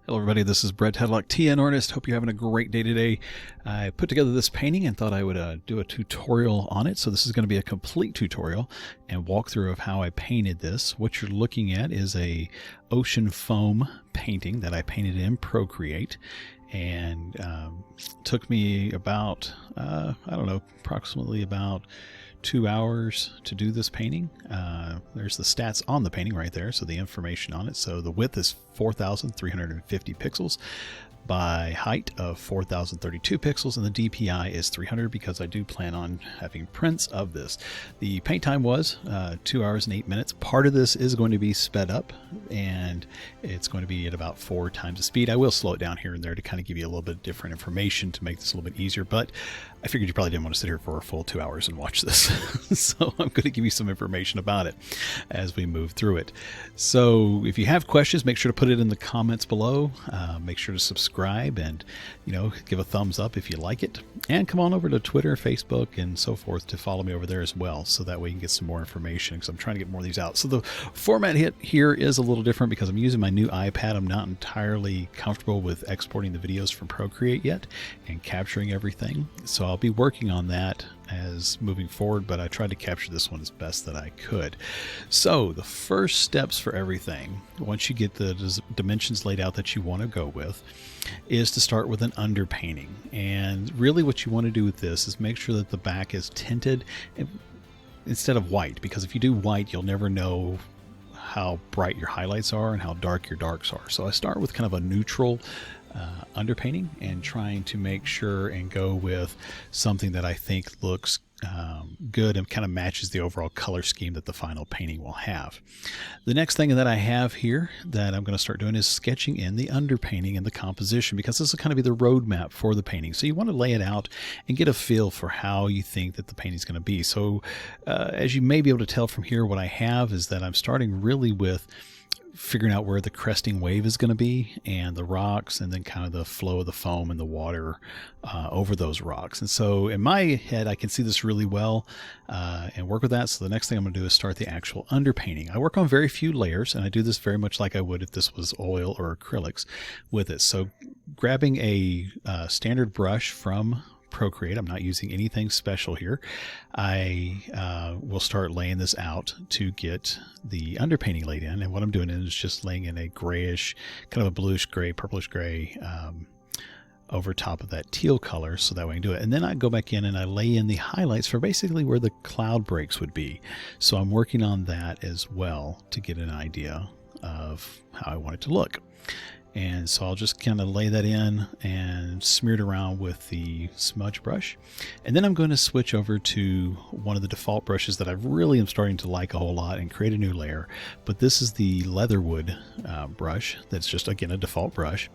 Hello everybody, this is Brett Tadlock, TN Artist. Hope you're having a great day today. I put together this painting and thought I would do a tutorial on it. So this is going to be a complete tutorial and walkthrough of how I painted this. What you're looking at is a ocean foam painting that I painted in Procreate. And took me about, approximately about 2 hours to do this painting. There's the stats on the painting right there, so the information on it. So the width is 4,350 pixels by height of 4,032 pixels, and the DPI is 300 because I do plan on having prints of this. The paint time was 2 hours and 8 minutes. Part of this is going to be sped up, and it's going to be at about 4 times the speed. I will slow it down here and there to kind of give you a little bit different information to make this a little bit easier, but I figured you probably didn't want to sit here for a full 2 hours and watch this. So I'm going to give you some information about it as we move through it. So if you have questions, make sure to put it in the comments below. Make sure to subscribe and, give a thumbs up if you like it. And come on over to Twitter, Facebook, and so forth to follow me over there as well, so that way you can get some more information, because I'm trying to get more of these out. So the format here is a little different because I'm using my new iPad. I'm not entirely comfortable with exporting the videos from Procreate yet and capturing everything. So I'll be working on that as moving forward, but I tried to capture this one as best that I could. So the first steps for everything, once you get the dimensions laid out that you want to go with, is to start with an underpainting. And really what you want to do with this is make sure that the back is tinted instead of white, because if you do white, you'll never know how bright your highlights are and how dark your darks are. So I start with kind of a neutral underpainting and trying to make sure and go with something that I think looks good and kind of matches the overall color scheme that the final painting will have. The next thing that I have here that I'm going to start doing is sketching in the underpainting and the composition, because this will kind of be the roadmap for the painting. So you want to lay it out and get a feel for how you think that the painting is going to be. So as you may be able to tell from here, what I have is that I'm starting really with figuring out where the cresting wave is going to be and the rocks, and then kind of the flow of the foam and the water over those rocks. And so in my head, I can see this really well and work with that. So the next thing I'm going to do is start the actual underpainting. I work on very few layers, and I do this very much like I would if this was oil or acrylics with it. So grabbing a standard brush from Procreate, I'm not using anything special here. I will start laying this out to get the underpainting laid in, and what I'm doing is just laying in a grayish, kind of a bluish gray, purplish gray over top of that teal color, so that way I can do it. And then I go back in and I lay in the highlights for basically where the cloud breaks would be. So I'm working on that as well to get an idea of how I want it to look. And so I'll just kind of lay that in and smear it around with the smudge brush. And then I'm going to switch over to one of the default brushes that I really am starting to like a whole lot and create a new layer. But this is the Leatherwood brush. That's just, again, a default brush.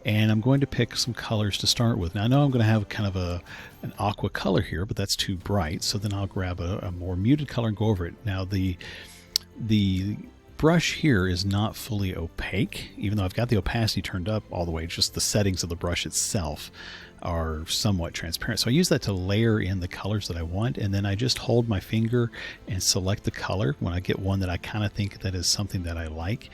And I'm going to pick some colors to start with. Now I know I'm going to have kind of an aqua color here, but that's too bright. So then I'll grab a more muted color and go over it. Now the brush here is not fully opaque, even though I've got the opacity turned up all the way. Just the settings of the brush itself are somewhat transparent. So I use that to layer in the colors that I want, and then I just hold my finger and select the color. When I get one that I kind of think that is something that I like,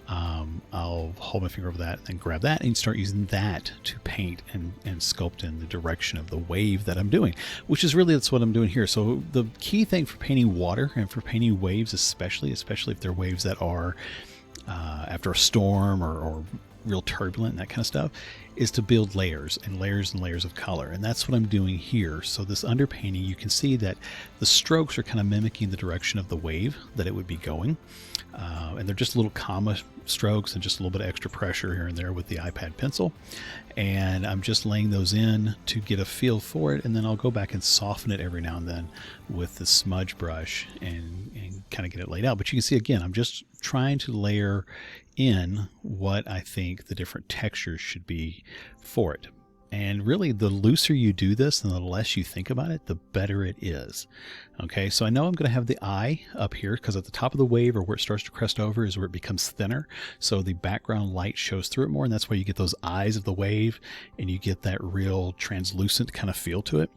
I'll hold my finger over that and grab that and start using that to paint and sculpt in the direction of the wave that I'm doing, which is really, that's what I'm doing here. So the key thing for painting water and for painting waves, especially if they're waves that are after a storm or real turbulent and that kind of stuff, is to build layers and layers and layers of color. And that's what I'm doing here. So this underpainting, you can see that the strokes are kind of mimicking the direction of the wave that it would be going. And they're just little comma strokes and just a little bit of extra pressure here and there with the iPad pencil. And I'm just laying those in to get a feel for it. And then I'll go back and soften it every now and then with the smudge brush and kind of get it laid out. But you can see, again, I'm just trying to layer in what I think the different textures should be for it. And really, the looser you do this and the less you think about it, the better it is. Okay, so I know I'm going to have the eye up here because at the top of the wave, or where it starts to crest over, is where it becomes thinner. So the background light shows through it more, and that's why you get those eyes of the wave and you get that real translucent kind of feel to it.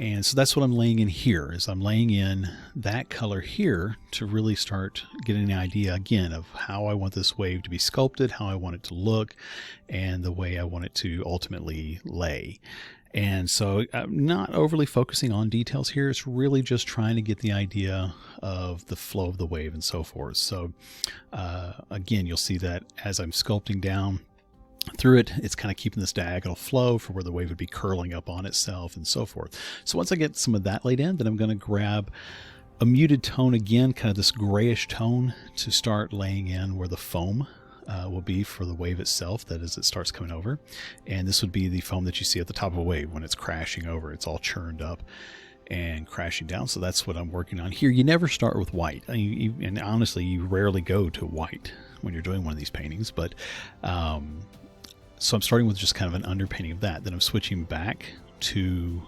And so that's what I'm laying in here, is I'm laying in that color here to really start getting an idea again of how I want this wave to be sculpted, how I want it to look, and the way I want it to ultimately lay. And so I'm not overly focusing on details here. It's really just trying to get the idea of the flow of the wave and so forth. So again, you'll see that as I'm sculpting down through it, it's kind of keeping this diagonal flow for where the wave would be curling up on itself and so forth. So once I get some of that laid in, then I'm going to grab a muted tone again, kind of this grayish tone, to start laying in where the foam will be for the wave itself, that as it starts coming over. And this would be the foam that you see at the top of a wave when it's crashing over. It's all churned up and crashing down. So that's what I'm working on here. You never start with white. And honestly, you rarely go to white when you're doing one of these paintings. But so I'm starting with just kind of an underpainting of that. Then I'm switching back to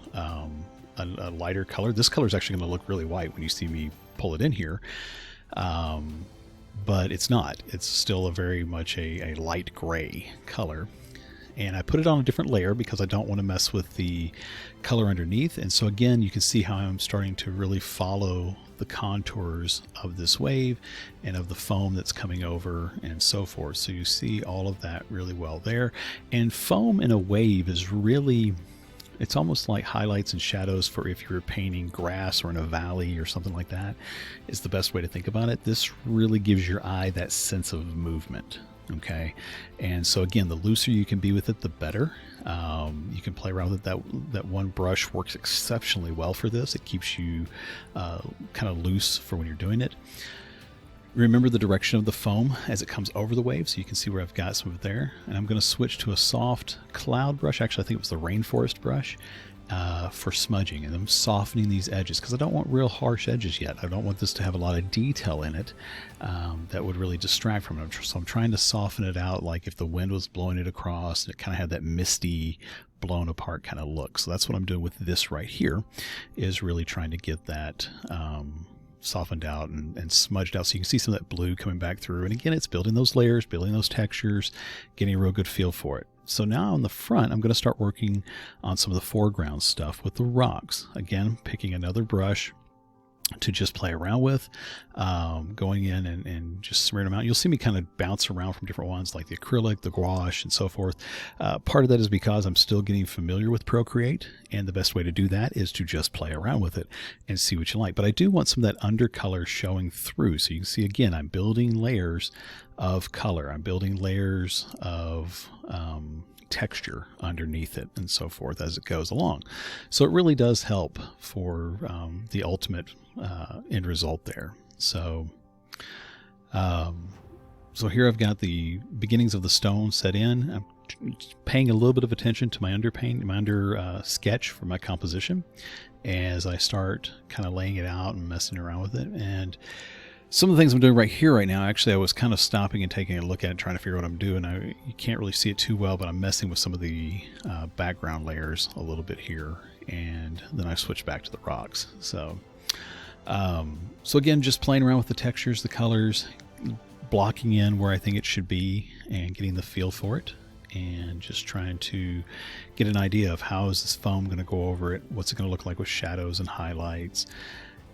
a lighter color. This color is actually going to look really white when you see me pull it in here. But it's not. It's still a very much a light gray color. And I put it on a different layer because I don't want to mess with the color underneath. And so again, you can see how I'm starting to really follow the contours of this wave and of the foam that's coming over and so forth. So you see all of that really well there. And foam in a wave is really, it's almost like highlights and shadows for if you're painting grass or in a valley or something like that, is the best way to think about it. This really gives your eye that sense of movement. Okay, and so again, the looser you can be with it, the better. You can play around with it. That one brush works exceptionally well for this. It keeps you kind of loose for when you're doing it. Remember the direction of the foam as it comes over the wave, so you can see where I've got some of it there. And I'm going to switch to a soft cloud brush. Actually, I think it was the rainforest brush for smudging. And I'm softening these edges because I don't want real harsh edges yet. I don't want this to have a lot of detail in it that would really distract from it. So I'm trying to soften it out like if the wind was blowing it across, and it kind of had that misty, blown apart kind of look. So that's what I'm doing with this right here, is really trying to get that softened out and smudged out, so you can see some of that blue coming back through. And again, it's building those layers, building those textures, getting a real good feel for it. So now on the front, I'm going to start working on some of the foreground stuff with the rocks. Again, picking another brush to just play around with, going in and just smearing them out. You'll see me kind of bounce around from different ones like the acrylic, the gouache, and so forth. Part of that is because I'm still getting familiar with Procreate, and the best way to do that is to just play around with it and see what you like. But I do want some of that undercolor showing through. So you can see, again, I'm building layers of color. I'm building layers of texture underneath it and so forth as it goes along. So it really does help for the ultimate end result there. So so here I've got the beginnings of the stone set in. I'm paying a little bit of attention to my under sketch for my composition as I start kind of laying it out and messing around with it. And some of the things I'm doing right here right now, actually, I was kind of stopping and taking a look at it, trying to figure out what I'm doing. You can't really see it too well, but I'm messing with some of the background layers a little bit here, and then I switch back to the rocks. So again, just playing around with the textures, the colors, blocking in where I think it should be, and getting the feel for it, and just trying to get an idea of how is this foam going to go over it, what's it going to look like with shadows and highlights.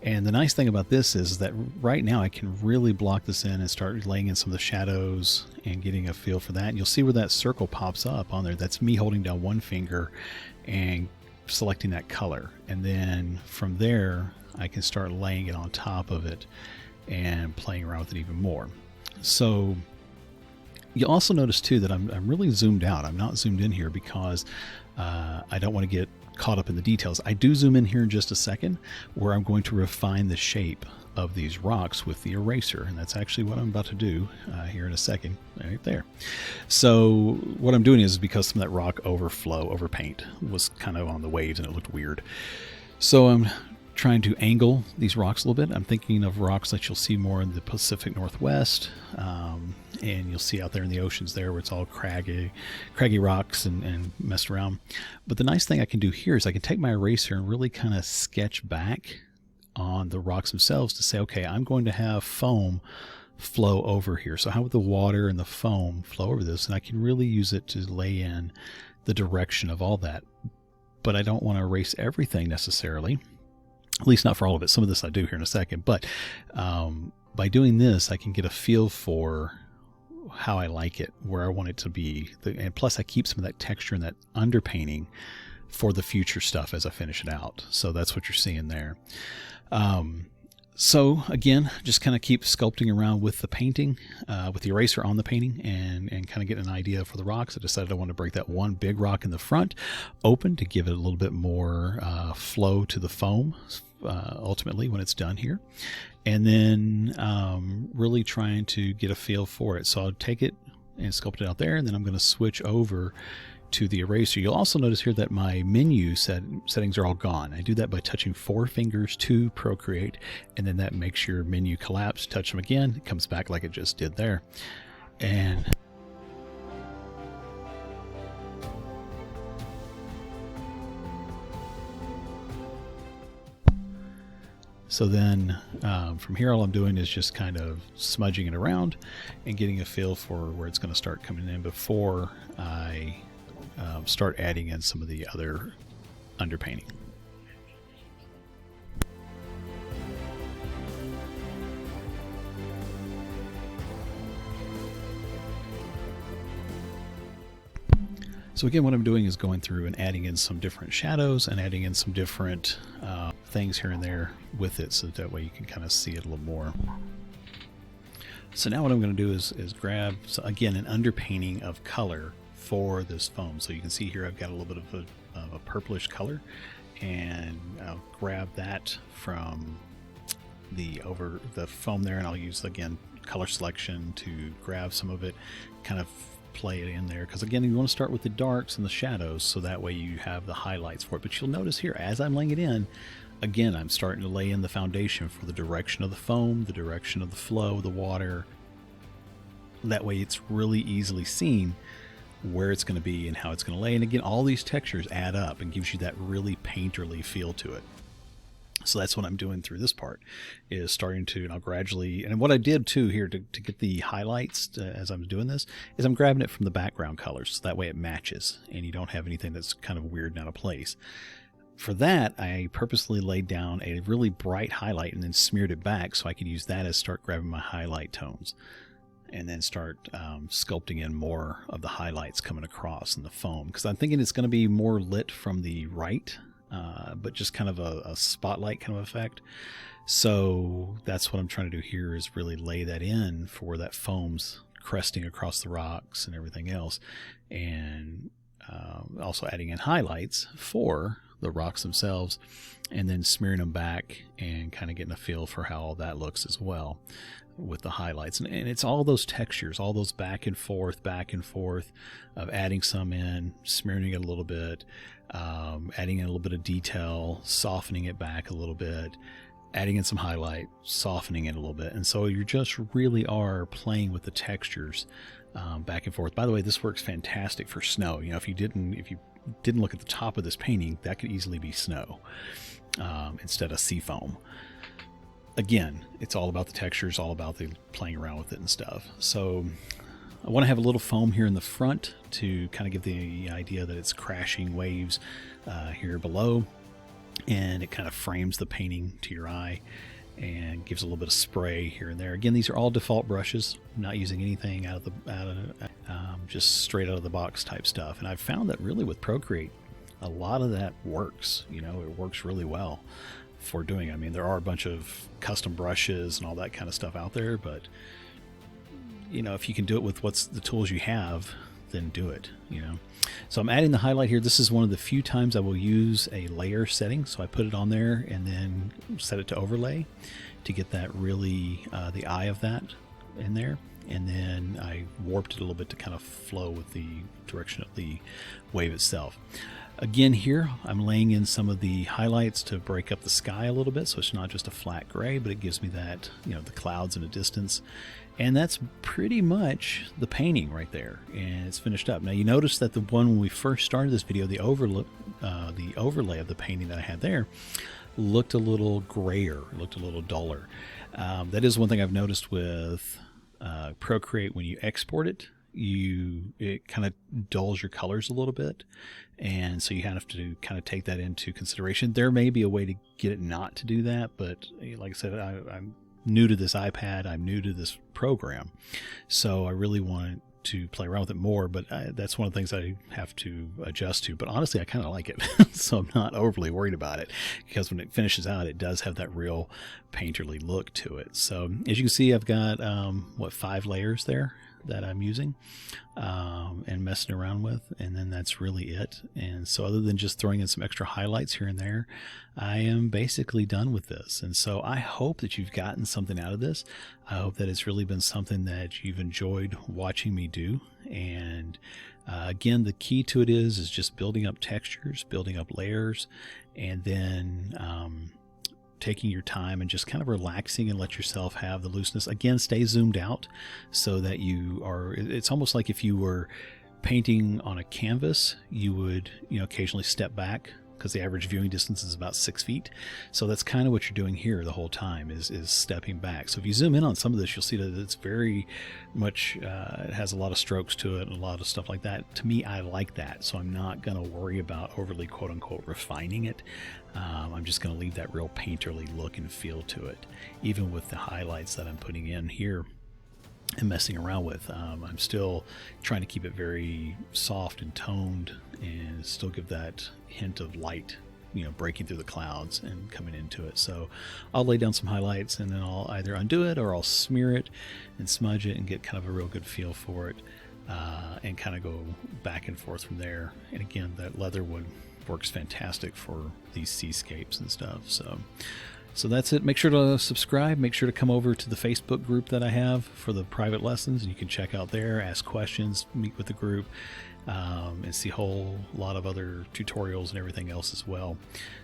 And the nice thing about this is that right now I can really block this in and start laying in some of the shadows and getting a feel for that. And you'll see where that circle pops up on there. That's me holding down one finger and selecting that color. And then from there, I can start laying it on top of it and playing around with it even more. So you'll also notice too that I'm really zoomed out. I'm not zoomed in here because I don't want to get caught up in the details. I do zoom in here in just a second, where I'm going to refine the shape of these rocks with the eraser, and that's actually what I'm about to do here in a second, right there. So what I'm doing is, because some of that rock overpaint was kind of on the waves and it looked weird, so I'm trying to angle these rocks a little bit. I'm thinking of rocks that you'll see more in the Pacific Northwest, and you'll see out there in the oceans there where it's all craggy rocks and messed around. But the nice thing I can do here is I can take my eraser and really kind of sketch back on the rocks themselves to say, okay, I'm going to have foam flow over here. So how would the water and the foam flow over this? And I can really use it to lay in the direction of all that. but I don't want to erase everything necessarily, at least not for all of it. Some of this I do here in a second, but by doing this, I can get a feel for how I like it, where I want it to be. And plus I keep some of that texture and that underpainting for the future stuff as I finish it out. So that's what you're seeing there. So again, just kind of keep sculpting around with the painting, with the eraser on the painting, and kind of get an idea for the rocks. I decided I want to break that one big rock in the front open to give it a little bit more flow to the foam ultimately when it's done here. And then really trying to get a feel for it. So I'll take it and sculpt it out there, and then I'm going to switch over to the eraser. You'll also notice here that my menu settings are all gone. I do that by touching 4 fingers to Procreate, and then that makes your menu collapse. Touch them again, it comes back like it just did there. And so then from here, all I'm doing is just kind of smudging it around and getting a feel for where it's going to start coming in before I start adding in some of the other underpainting. So again, what I'm doing is going through and adding in some different shadows and adding in some different things here and there with it, so that way you can kind of see it a little more. So now what I'm going to do is grab, so again, an underpainting of color for this foam. So you can see here I've got a little bit of a purplish color, and I'll grab that from the foam there, and I'll use again color selection to grab some of it, kind of play it in there, because again you want to start with the darks and the shadows so that way you have the highlights for it. But you'll notice here as I'm laying it in, again I'm starting to lay in the foundation for the direction of the foam, the direction of the flow of the water. That way it's really easily seen where it's going to be and how it's going to lay. And again, all these textures add up and gives you that really painterly feel to it. So that's what I'm doing through this part, is starting to, and I'll gradually, and what I did too here to get the highlights as I'm doing this, is I'm grabbing it from the background colors, so that way it matches and you don't have anything that's kind of weird and out of place. For that, I purposely laid down a really bright highlight and then smeared it back so I could use that as start grabbing my highlight tones, and then start sculpting in more of the highlights coming across in the foam, because I'm thinking it's going to be more lit from the right, but just kind of a spotlight kind of effect. So that's what I'm trying to do here, is really lay that in for that foam's cresting across the rocks and everything else, and also adding in highlights for the rocks themselves, and then smearing them back and kind of getting a feel for how all that looks as well with the highlights. And it's all those textures, all those back and forth of adding some in, smearing it a little bit, adding in a little bit of detail, softening it back a little bit, adding in some highlight, softening it a little bit. And so you just really are playing with the textures back and forth. By the way, this works fantastic for snow. You know, if you didn't look at the top of this painting, that could easily be snow instead of sea foam. Again, it's all about the textures, all about the playing around with it and stuff. So I want to have a little foam here in the front to kind of give the idea that it's crashing waves here below, and it kind of frames the painting to your eye and gives a little bit of spray here and there. Again, these are all default brushes. I'm not using anything just straight out of the box type stuff. And I've found that really with Procreate, a lot of that works. You know, it works really well for doing it. I mean, there are a bunch of custom brushes and all that kind of stuff out there, but you know, if you can do it with the tools you have, then do it, you know. So I'm adding the highlight here. This is one of the few times I will use a layer setting. So I put it on there and then set it to overlay to get that really, the eye of that in there. And then I warped it a little bit to kind of flow with the direction of the wave itself. Again, here I'm laying in some of the highlights to break up the sky a little bit, so it's not just a flat gray, but it gives me that, you know, the clouds in the distance. And that's pretty much the painting right there, and it's finished up. Now you notice that the one when we first started this video, the overlay of the painting that I had there looked a little grayer, looked a little duller. That is one thing I've noticed with Procreate. When you export it, it kind of dulls your colors a little bit, and so you have to kind of take that into consideration. There may be a way to get it not to do that, but like I said, I'm new to this iPad, I'm new to this program, so I really want to play around with it more, but that's one of the things I have to adjust to. But honestly, I kind of like it, so I'm not overly worried about it, because when it finishes out, it does have that real painterly look to it. So as you can see, I've got 5 layers there that I'm using and messing around with, and then that's really it. And so other than just throwing in some extra highlights here and there, I am basically done with this. And so I hope that you've gotten something out of this. I hope that it's really been something that you've enjoyed watching me do. And again, the key to it is just building up textures, building up layers, and then taking your time and just kind of relaxing and let yourself have the looseness. Again, stay zoomed out so that it's almost like if you were painting on a canvas, you would, occasionally step back, because the average viewing distance is about 6 feet. So that's kind of what you're doing here the whole time, is stepping back. So if you zoom in on some of this, you'll see that it's very much, it has a lot of strokes to it and a lot of stuff like that. To me, I like that. So I'm not going to worry about overly quote unquote refining it. I'm just going to leave that real painterly look and feel to it, even with the highlights that I'm putting in here and messing around with. I'm still trying to keep it very soft and toned and still give that hint of light, breaking through the clouds and coming into it. So I'll lay down some highlights, and then I'll either undo it or I'll smear it and smudge it and get kind of a real good feel for it, and kind of go back and forth from there. And again, that leatherwood works fantastic for these seascapes and stuff. So that's it. Make sure to subscribe. Make sure to come over to the Facebook group that I have for the private lessons. You can check out there, ask questions, meet with the group, and see a whole lot of other tutorials and everything else as well.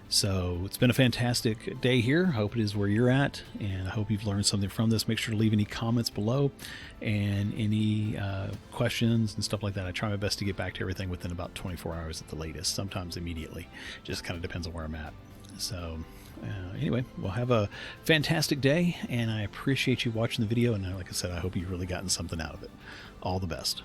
So it's been a fantastic day here. I hope it is where you're at, and I hope you've learned something from this. Make sure to leave any comments below and any questions and stuff like that. I try my best to get back to everything within about 24 hours at the latest, sometimes immediately. Just kind of depends on where I'm at. So anyway, well, have a fantastic day, and I appreciate you watching the video. And like I said, I hope you've really gotten something out of it. All the best.